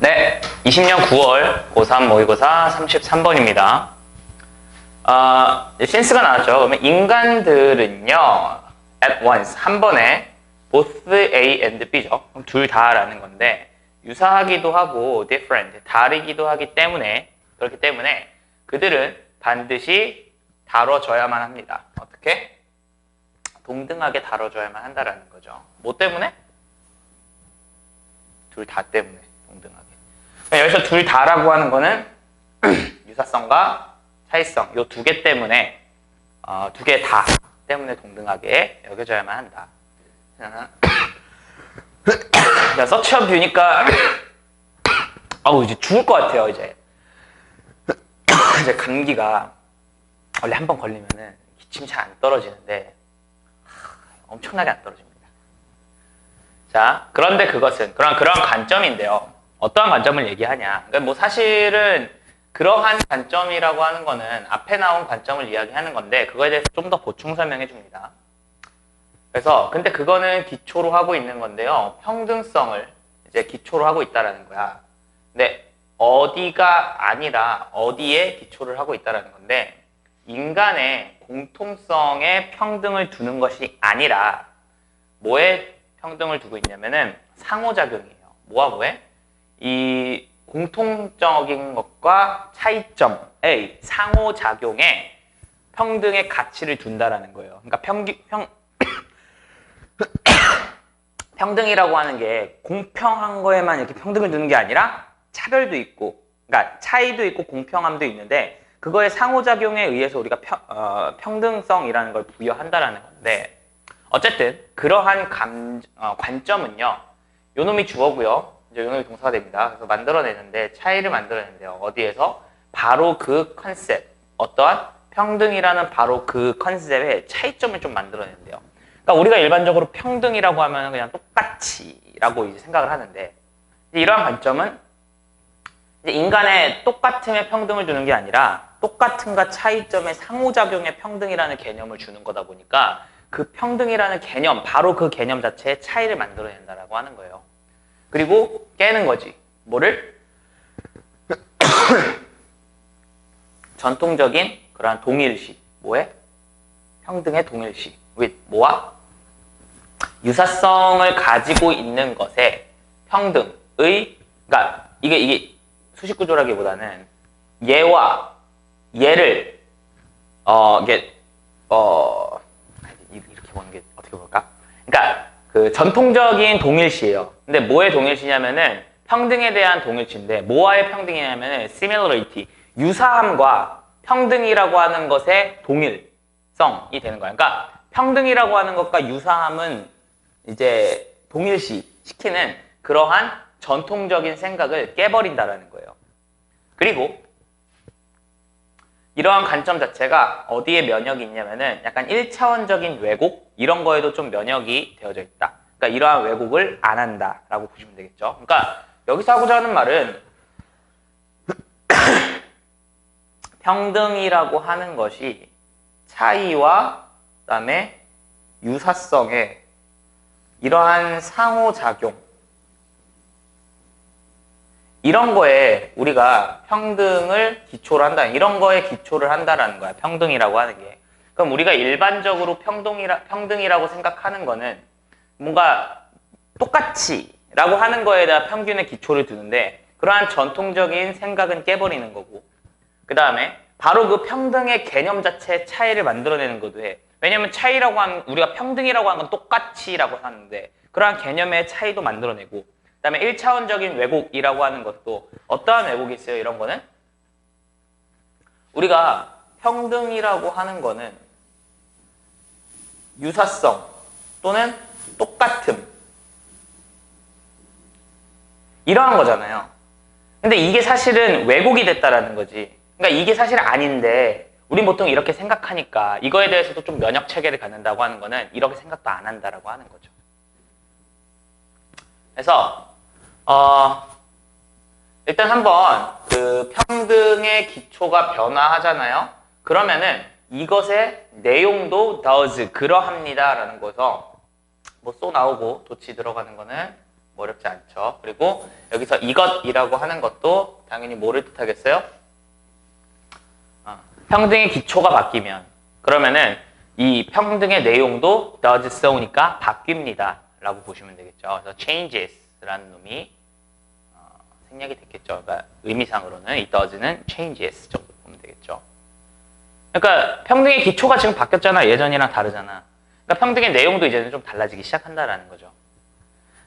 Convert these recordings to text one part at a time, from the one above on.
네, 20년 9월 고3 모의고사 33번입니다. 센스가 나왔죠. 그러면 인간들은요, at once, 한 번에 both A and B죠. 그럼 둘 다라는 건데, 유사하기도 하고 different, 다르기도 하기 때문에, 그렇기 때문에 그들은 반드시 다뤄져야만 합니다. 어떻게? 동등하게 다뤄져야만 한다라는 거죠. 뭐 때문에? 둘 다 때문에 동등하게. 여기서 둘 다라고 하는 거는 유사성과 차이성 요 두 개 때문에 두 개 다 때문에 동등하게 여겨져야만 한다. 자, 서치업 뷰니까 이제 죽을 것 같아요. 이제 감기가 원래 한 번 걸리면은 기침이 잘 안 떨어지는데 엄청나게 안 떨어집니다. 자, 그런데 그것은 그런 관점인데요. 어떠한 관점을 얘기하냐? 그러니까 뭐 사실은 그러한 관점이라고 하는 거는 앞에 나온 관점을 이야기하는 건데 그거에 대해서 좀 더 보충 설명해 줍니다. 그래서 근데 그거는 기초로 하고 있는 건데요. 평등성을 이제 기초로 하고 있다라는 거야. 근데 어디가 아니라 어디에 기초를 하고 있다라는 건데 인간의 공통성에 평등을 두는 것이 아니라 뭐에 평등을 두고 있냐면은 상호작용이에요. 뭐와 뭐에? 이 공통적인 것과 차이점의 상호작용에 평등의 가치를 둔다라는 거예요. 그러니까 평등이라고 하는 게 공평한 거에만 이렇게 평등을 두는 게 아니라 차별도 있고, 그러니까 차이도 있고 공평함도 있는데 그거의 상호작용에 의해서 우리가 평등성이라는 걸 부여한다라는 건데 어쨌든 그러한 관점은요. 요놈이 주어고요. 이제 요놈이 동사가 됩니다. 그래서 만들어내는데 차이를 만들어내는데요. 어디에서? 바로 그 컨셉, 어떠한 평등이라는 바로 그 컨셉의 차이점을 좀 만들어내는데요. 그러니까 우리가 일반적으로 평등이라고 하면 그냥 똑같이라고 이제 생각을 하는데 이러한 관점은 이제 인간의 똑같음에 평등을 주는 게 아니라 똑같음과 차이점의 상호작용의 평등이라는 개념을 주는 거다 보니까 그 평등이라는 개념, 바로 그 개념 자체의 차이를 만들어낸다라고 하는 거예요. 그리고 깨는 거지. 뭐를? 전통적인 그러한 동일시. 뭐에? 평등의 동일시. with 뭐와? 유사성을 가지고 있는 것에 평등의, 그러니까 이게 수식구조라기보다는 얘와 얘를 이렇게 보는 게 어떻게 볼까? 그러니까 그 전통적인 동일시예요. 근데 뭐의 동일시냐면은 평등에 대한 동일시인데 뭐와의 평등이냐면은 similarity, 유사함과 평등이라고 하는 것의 동일성이 되는 거야. 그러니까 평등이라고 하는 것과 유사함은 이제 동일시 시키는 그러한 전통적인 생각을 깨버린다라는 거예요. 그리고 이러한 관점 자체가 어디에 면역이 있냐면은 약간 1차원적인 왜곡 이런 거에도 좀 면역이 되어져 있다. 그러니까 이러한 왜곡을 안 한다라고 보시면 되겠죠. 그러니까 여기서 하고자 하는 말은 평등이라고 하는 것이 차이와 그다음에 유사성의 이러한 상호작용 이런 거에 우리가 평등을 기초로 한다. 이런 거에 기초를 한다라는 거야. 평등이라고 하는 게. 그럼 우리가 일반적으로 평등이라고 생각하는 거는 뭔가 똑같이라고 하는 거에 대한 평균의 기초를 두는데 그러한 전통적인 생각은 깨버리는 거고 그 다음에 바로 그 평등의 개념 자체의 차이를 만들어내는 것도 해. 왜냐면 차이라고 하는 우리가 평등이라고 하는 건 똑같이라고 하는데 그러한 개념의 차이도 만들어내고 그 다음에 1차원적인 왜곡이라고 하는 것도 어떠한 왜곡이 있어요? 이런 거는 우리가 평등이라고 하는 거는 유사성 또는 똑같음 이러한 거잖아요. 근데 이게 사실은 왜곡이 됐다라는 거지. 그러니까 이게 사실 아닌데 우린 보통 이렇게 생각하니까 이거에 대해서도 좀 면역 체계를 갖는다고 하는 거는 이렇게 생각도 안 한다라고 하는 거죠. 그래서 일단 한번 그 평등의 기초가 변화하잖아요. 그러면은 이것의 내용도 does 그러합니다 라는 거에서 뭐 쏘 나오고 도치 들어가는 거는 어렵지 않죠. 그리고 여기서 이것이라고 하는 것도 당연히 뭐를 뜻하겠어요? 평등의 기초가 바뀌면 그러면은 이 평등의 내용도 does so니까 바뀝니다 라고 보시면 되겠죠. 그래서 changes라는 놈이 생략이 됐겠죠. 그러니까 의미상으로는 이 does는 changes 정도 보면 되겠죠. 그러니까 평등의 기초가 지금 바뀌었잖아. 예전이랑 다르잖아. 그러니까 평등의 내용도 이제는 좀 달라지기 시작한다라는 거죠.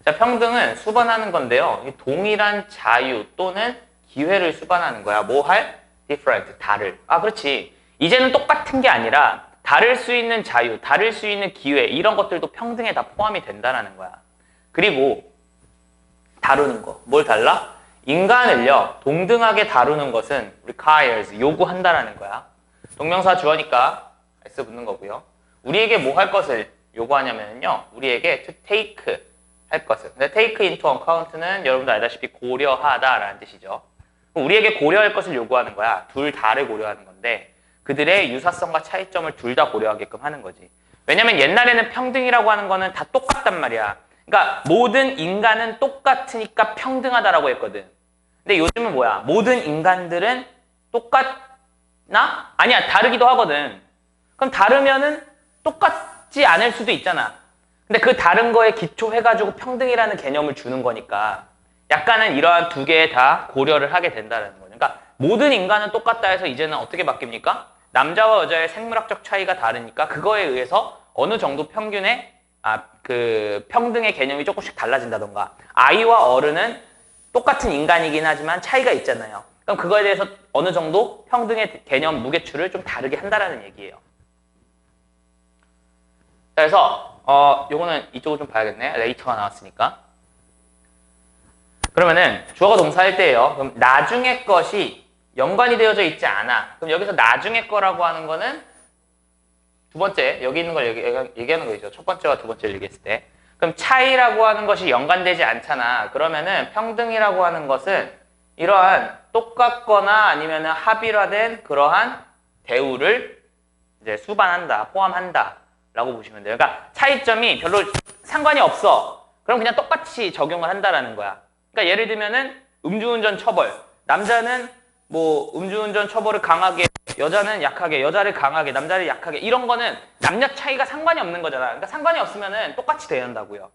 자, 평등은 수반하는 건데요. 동일한 자유 또는 기회를 수반하는 거야. 뭐 할? different, 다를. 아, 그렇지. 이제는 똑같은 게 아니라 다를 수 있는 자유, 다를 수 있는 기회 이런 것들도 평등에 다 포함이 된다는 거야. 그리고 다루는 거. 뭘 달라? 인간을요. 동등하게 다루는 것은 requires, 요구한다라는 거야. 동명사 주어니까 s 붙는 거고요. 우리에게 뭐 할 것을 요구하냐면요. 우리에게 to take 할 것을. 근데 take into account는 여러분도 알다시피 고려하다라는 뜻이죠. 우리에게 고려할 것을 요구하는 거야. 둘 다를 고려하는 건데 그들의 유사성과 차이점을 둘 다 고려하게끔 하는 거지. 왜냐면 옛날에는 평등이라고 하는 거는 다 똑같단 말이야. 그러니까 모든 인간은 똑같으니까 평등하다라고 했거든. 근데 요즘은 뭐야? 모든 인간들은 똑같나? 아니야, 다르기도 하거든. 그럼 다르면은 똑같지 않을 수도 있잖아. 근데 그 다른 거에 기초해가지고 평등이라는 개념을 주는 거니까 약간은 이러한 두 개 다 고려를 하게 된다는 거죠. 그러니까 모든 인간은 똑같다 해서 이제는 어떻게 바뀝니까? 남자와 여자의 생물학적 차이가 다르니까 그거에 의해서 어느 정도 평균의 그 평등의 개념이 조금씩 달라진다던가 아이와 어른은 똑같은 인간이긴 하지만 차이가 있잖아요. 그럼 그거에 대해서 어느 정도 평등의 개념 무게추를 좀 다르게 한다라는 얘기예요. 그래서 요거는 이쪽을 좀 봐야겠네. 레이터가 나왔으니까. 그러면은 주어가 동사일 때예요. 그럼 나중에 것이 연관이 되어져 있지 않아. 그럼 여기서 나중에 거라고 하는 거는 두 번째, 여기 있는 걸 얘기하는 거죠. 첫 번째와 두 번째를 얘기했을 때. 그럼 차이라고 하는 것이 연관되지 않잖아. 그러면은 평등이라고 하는 것은 이러한 똑같거나 아니면은 합일화된 그러한 대우를 이제 수반한다, 포함한다 라고 보시면 돼요. 그러니까 차이점이 별로 상관이 없어. 그럼 그냥 똑같이 적용을 한다라는 거야. 그러니까 예를 들면은 음주운전 처벌. 남자는 뭐 음주운전 처벌을 강하게, 여자는 약하게, 여자를 강하게, 남자를 약하게 이런 거는 남녀 차이가 상관이 없는 거잖아. 그러니까 상관이 없으면은 똑같이 돼야 한다고요.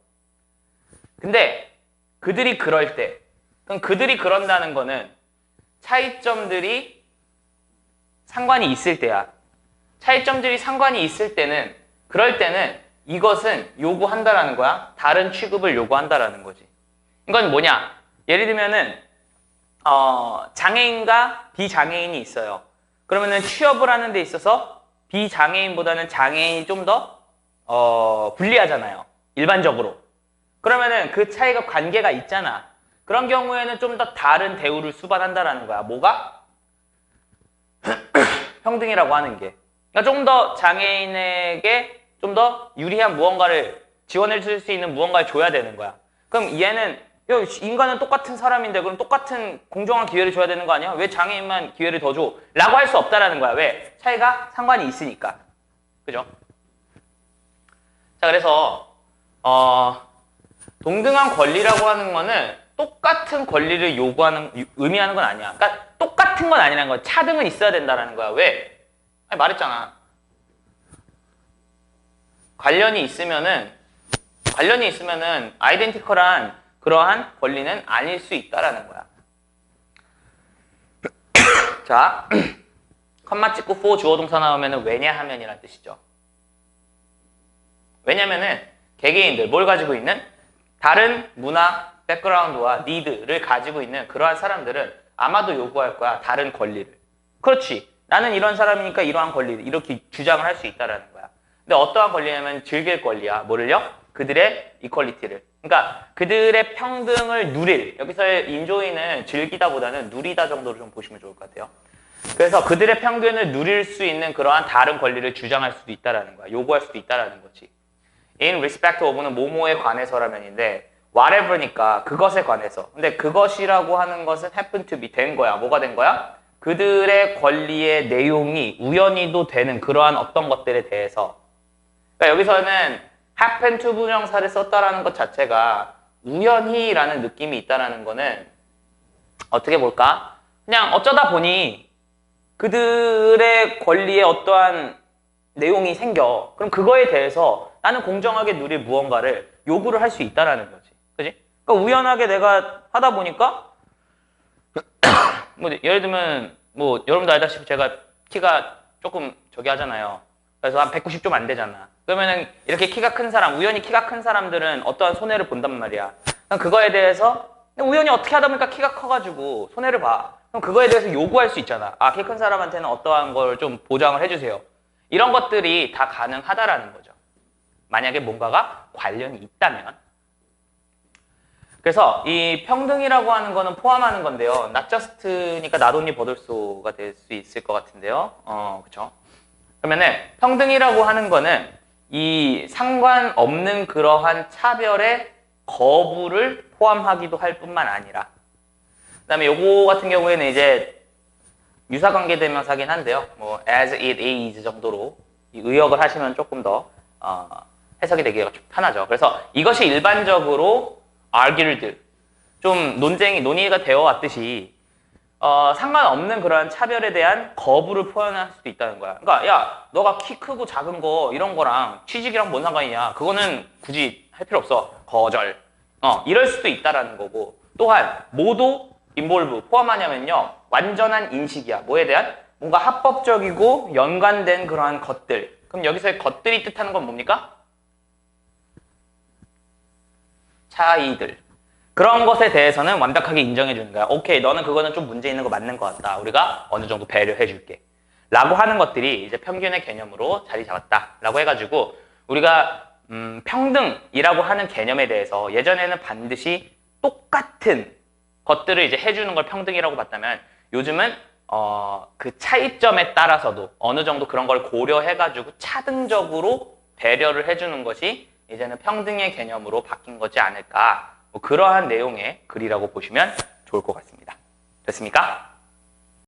근데 그들이 그럴 때, 그럼 그들이 그런다는 거는 차이점들이 상관이 있을 때야. 차이점들이 상관이 있을 때는, 그럴 때는 이것은 요구한다라는 거야. 다른 취급을 요구한다라는 거지. 이건 뭐냐? 예를 들면은 장애인과 비장애인이 있어요. 그러면은 취업을 하는 데 있어서 비장애인보다는 장애인이 좀 더 불리하잖아요. 일반적으로. 그러면은 그 차이가 관계가 있잖아. 그런 경우에는 좀 더 다른 대우를 수반한다라는 거야. 뭐가? 평등이라고 하는 게. 그러니까 좀 더 장애인에게 좀 더 유리한 무언가를 지원해 줄 수 있는 무언가를 줘야 되는 거야. 그럼 얘는 인간은 똑같은 사람인데 그럼 똑같은 공정한 기회를 줘야 되는 거 아니야? 왜 장애인만 기회를 더 줘? 라고 할 수 없다라는 거야. 왜? 차이가 상관이 있으니까. 그죠? 자, 그래서 동등한 권리라고 하는 거는 똑같은 권리를 의미하는 건 아니야. 그러니까 똑같은 건 아니라는 거야. 차등은 있어야 된다라는 거야. 왜? 아니, 말했잖아. 관련이 있으면은 아이덴티컬한 그러한 권리는 아닐 수 있다라는 거야. 자, 컴마 찍고 for 주어 동사 나오면은 왜냐하면이란 뜻이죠. 왜냐면은 개개인들 뭘 가지고 있는 다른 문화 백그라운드와 니드를 가지고 있는 그러한 사람들은 아마도 요구할 거야. 다른 권리를. 그렇지. 나는 이런 사람이니까 이러한 권리를 이렇게 주장을 할 수 있다라는 거야. 근데 어떠한 권리냐면 즐길 권리야. 뭐를요? 그들의 이퀄리티를. 그러니까 그들의 평등을 누릴. 여기서의 인조이는 즐기다보다는 누리다 정도로 좀 보시면 좋을 것 같아요. 그래서 그들의 평균을 누릴 수 있는 그러한 다른 권리를 주장할 수도 있다라는 거야. 요구할 수도 있다라는 거지. In respect of는 뭐뭐에 관해서라면인데 whatever니까 그것에 관해서. 근데 그것이라고 하는 것은 happen to be 된 거야. 뭐가 된 거야? 그들의 권리의 내용이 우연히도 되는 그러한 어떤 것들에 대해서. 그러니까 여기서는 happen to 부정사를 썼다라는 것 자체가 우연히라는 느낌이 있다라는 거는 어떻게 볼까? 그냥 어쩌다 보니 그들의 권리에 어떠한 내용이 생겨. 그럼 그거에 대해서 나는 공정하게 누릴 무언가를 요구를 할 수 있다라는 거지. 그지? 그러니까 우연하게 내가 하다 보니까 뭐 예를 들면 뭐 여러분도 알다시피 제가 키가 조금 저기 하잖아요. 그래서 한 190 좀 안 되잖아. 그러면은 이렇게 키가 큰 사람, 우연히 키가 큰 사람들은 어떠한 손해를 본단 말이야. 그럼 그거에 대해서 우연히 어떻게 하다 보니까 키가 커가지고 손해를 봐. 그럼 그거에 대해서 요구할 수 있잖아. 아, 키 큰 사람한테는 어떠한 걸 좀 보장을 해주세요. 이런 것들이 다 가능하다라는 거죠. 만약에 뭔가가 관련이 있다면. 그래서 이 평등이라고 하는 거는 포함하는 건데요. not just니까 not only but also가 될 수 있을 것 같은데요. 그쵸? 그러면은 평등이라고 하는 거는 이 상관없는 그러한 차별의 거부를 포함하기도 할 뿐만 아니라 그 다음에 요거 같은 경우에는 이제 유사관계대명사긴 한데요. 뭐 as it is 정도로 의역을 하시면 조금 더 해석이 되기가 좀 편하죠. 그래서 이것이 일반적으로 argued, 좀 논의가 되어 왔듯이 상관없는 그러한 차별에 대한 거부를 표현할 수도 있다는 거야. 그러니까 야, 너가 키 크고 작은 거 이런 거랑 취직이랑 뭔 상관이냐? 그거는 굳이 할 필요 없어. 거절. 이럴 수도 있다라는 거고. 또한 모두 involve 포함하냐면요. 완전한 인식이야. 뭐에 대한? 뭔가 합법적이고 연관된 그러한 것들. 그럼 여기서의 것들이 뜻하는 건 뭡니까? 차이들. 그런 것에 대해서는 완벽하게 인정해 주는 거야. 오케이, 너는 그거는 좀 문제 있는 거 맞는 것 같다. 우리가 어느 정도 배려해 줄게. 라고 하는 것들이 이제 평균의 개념으로 자리 잡았다. 라고 해가지고 우리가 평등이라고 하는 개념에 대해서 예전에는 반드시 똑같은 것들을 이제 해주는 걸 평등이라고 봤다면 요즘은 그 차이점에 따라서도 어느 정도 그런 걸 고려해가지고 차등적으로 배려를 해주는 것이 이제는 평등의 개념으로 바뀐 거지 않을까. 뭐 그러한 내용의 글이라고 보시면 좋을 것 같습니다. 됐습니까?